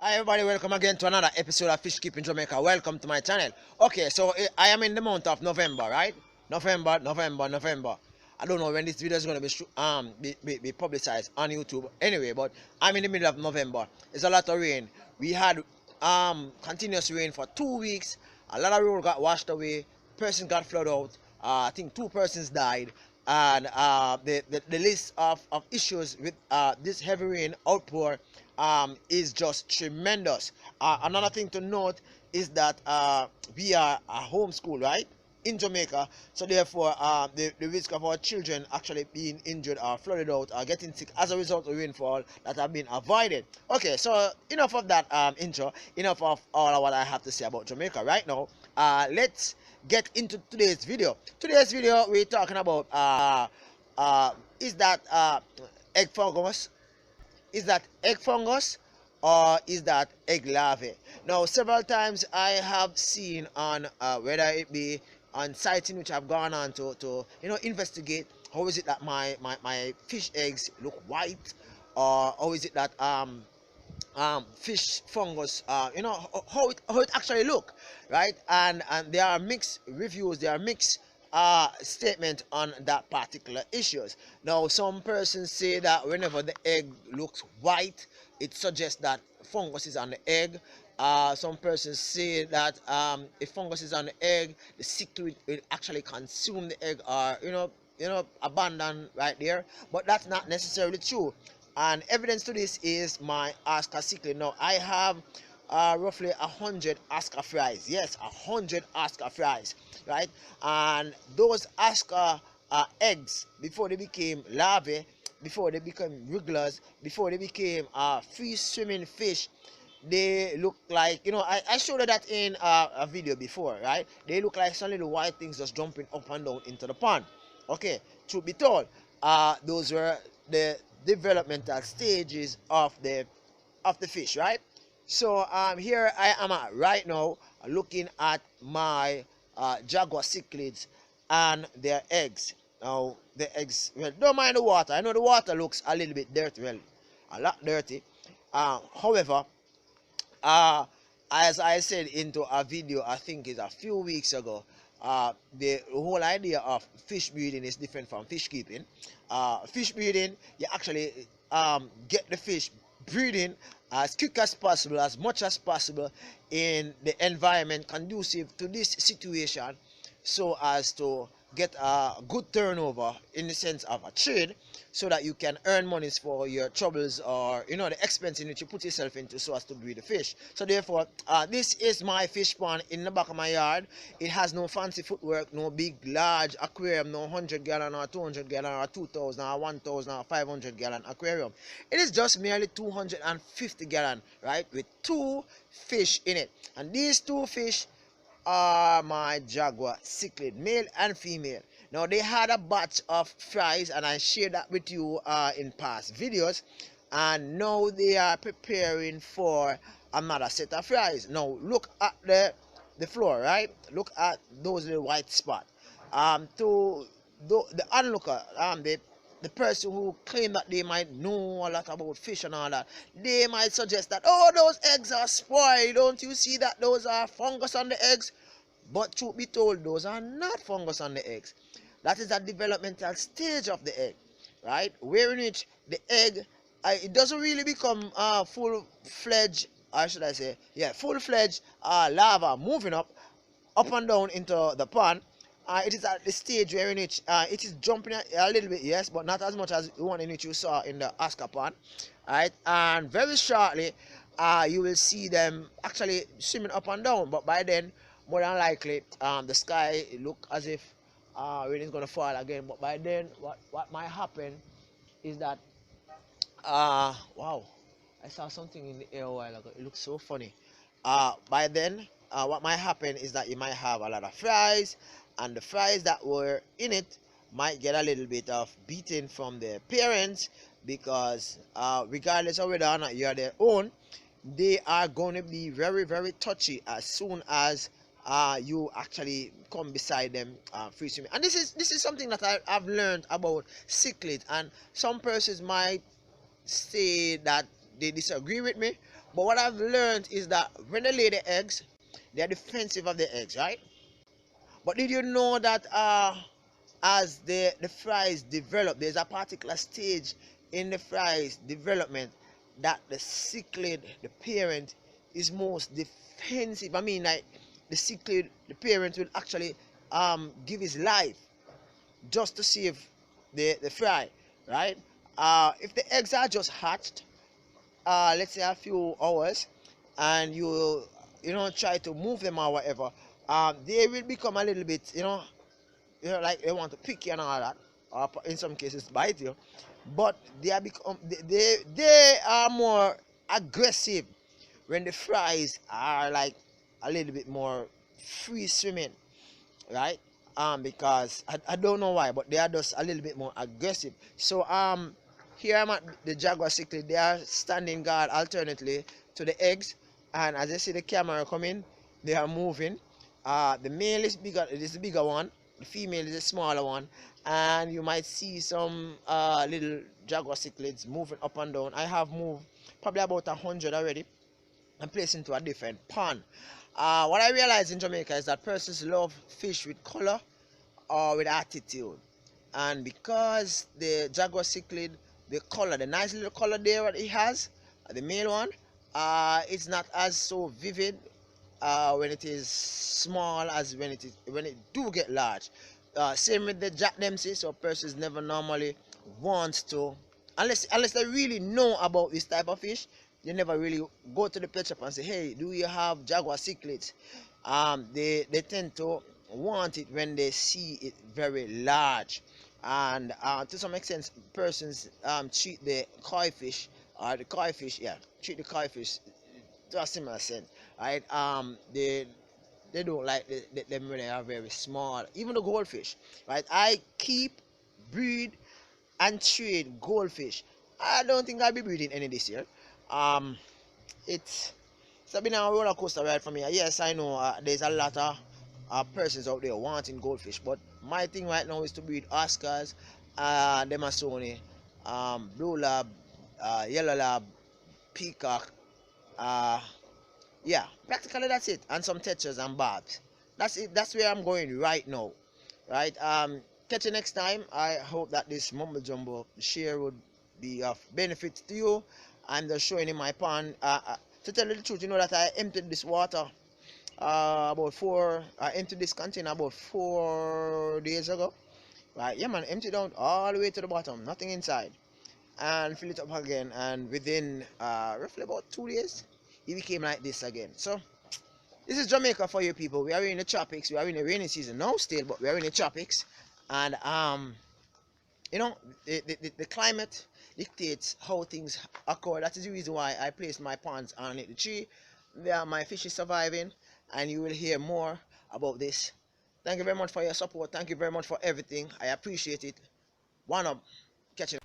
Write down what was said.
Hi everybody, welcome again to another episode of Fish Keeping Jamaica. Welcome to my channel. Okay, so I am in the month of November, right? November. I don't know when this video is going to be publicized on YouTube anyway, but I'm in the middle of November. It's a lot of rain. We had continuous rain for 2 weeks. A lot of road got washed away. Person got flooded out. I think 2 persons died. And the list of issues with this heavy rain outpour is just tremendous. Another thing to note is that we are a homeschool, right, in Jamaica, so therefore the risk of our children actually being injured or flooded out or getting sick as a result of rainfall that have been avoided. Okay, so enough of that intro, enough of all of what I have to say about Jamaica right now. Let's get into today's video. We're talking about is that egg fungus, is that egg fungus or is that egg larvae? Now, several times I have seen on whether it be on sites in which I've gone on to investigate how is it that my fish eggs look white, or how is it that fish fungus, how it actually look, right? And there are mixed reviews, there are mixed statement on that particular issues. Now, some persons say that whenever the egg looks white, it suggests that fungus is on the egg. Some persons say that if fungus is on the egg, the cichlid will actually consume the egg, or abandon right there. But that's not necessarily true. And evidence to this is my Oscar cichlid. Now, I have roughly 100 Oscar fries. Yes, 100 Oscar fries, right? And those Oscar eggs, before they became larvae, before they became wrigglers, before they became free swimming fish, they look like, I showed you that in a video before, right? They look like some little white things just jumping up and down into the pond. Okay, truth be told, those were the developmental stages of the fish, right? So here I am at right now, looking at my Jaguar cichlids and their eggs. Now the eggs, well, don't mind the water. I know the water looks a little bit dirty, well, a lot dirty. However, as I said into a video, I think it's a few weeks ago, the whole idea of fish breeding is different from fish keeping. Fish breeding, you actually get the fish breeding as quick as possible, as much as possible, in the environment conducive to this situation, so as to get a good turnover in the sense of a trade, so that you can earn monies for your troubles, or the expense in which you put yourself into, so as to breed the fish. So therefore, this is my fish pond in the back of my yard. It has no fancy footwork, no big large aquarium, no 100-gallon or 200-gallon or 2,000 or 1,000 or 500-gallon aquarium. It is just merely 250-gallon, right, with 2 fish in it. And these 2 fish are my Jaguar cichlid, male and female. Now, they had a batch of fries, and I shared that with you in past videos, and now they are preparing for another set of fries. Now look at the floor, right? Look at those little white spots. To the onlooker, the person who claim that they might know a lot about fish and all that, they might suggest that, oh, those eggs are spoiled, don't you see that those are fungus on the eggs? But truth be told, those are not fungus on the eggs. That is a developmental stage of the egg, right? Wherein which the egg, it doesn't really become full-fledged, or should I say, yeah, full-fledged larva moving up and down into the pond. It is at the stage where in which it is jumping a little bit, yes, but not as much as the one in which you saw in the Oscar pond, right? And very shortly, you will see them actually swimming up and down. But by then, more than likely, the sky look as if rain is going to fall again. But by then, what might happen is that, wow, I saw something in the air a while ago. It looks so funny. By then, what might happen is that you might have a lot of fries, and the fries that were in it might get a little bit of beating from their parents, because regardless of whether or not you're their own, they are going to be very, very touchy as soon as you actually come beside them free swimming. And this is something that I've learned about cichlid, and some persons might say that they disagree with me, But what I've learned is that when they lay the eggs, they are defensive of the eggs, right? But did you know that as the fries develop, there's a particular stage in the fries development that the cichlid, the parent, is most defensive. I mean, like the cichlid, the parent will actually give his life just to save the fry, right? If the eggs are just hatched, let's say a few hours, and you try to move them or whatever, they will become a little bit, like they want to pick you and all that, or in some cases bite you. But they are more aggressive when the fries are like a little bit more free swimming, right? Because I don't know why, but they are just a little bit more aggressive. So here I'm at the Jaguar cichlid. They are standing guard alternately to the eggs, and as you see the camera coming, they are moving. The male is bigger, it is the bigger one. The female is the smaller one, and you might see some little Jaguar cichlids moving up and down. I have moved probably about 100 already and placed into a different pond. What I realize in Jamaica is that persons love fish with color or with attitude, and because the Jaguar cichlid, the color, the nice little color there what it has, the male one, it's not as so vivid when it is small as when it do get large. Same with the Jack Dempsey, so persons never normally want to, unless they really know about this type of fish, they never really go to the pet shop and say, hey, do you have Jaguar cichlids? They tend to want it when they see it very large, and to some extent persons treat the koi fish, yeah, treat the koi fish to a similar sense, right? They don't like them when they are very small. Even the goldfish, right? I keep, breed, and trade goldfish. I don't think I'll be breeding any this year. Um, it's been a roller coaster ride for me. Yes, I know there's a lot of persons out there wanting goldfish, but my thing right now is to breed Oscars, Demasoni, Blue Lab, Yellow Lab, Peacock, uh, yeah, practically that's it, and some tetras and barbs. That's it. That's where I'm going right now, right? Catch you next time. I hope that this mumble jumbo share would be of benefit to you. I'm just showing in my pond. To tell you the truth, you know that I emptied this water I emptied this container about 4 days ago. Right, yeah man, emptied out all the way to the bottom, nothing inside, and fill it up again, and within roughly about 2 days it became like this again. So this is Jamaica for you people. We are in the tropics. We are in the rainy season now still, but we are in the tropics, and you know, the climate dictates how things occur. That is the reason why I placed my ponds underneath the tree. There my fish is surviving, and you will hear more about this. Thank you very much for your support. Thank you very much for everything. I appreciate it. One up. Catch you.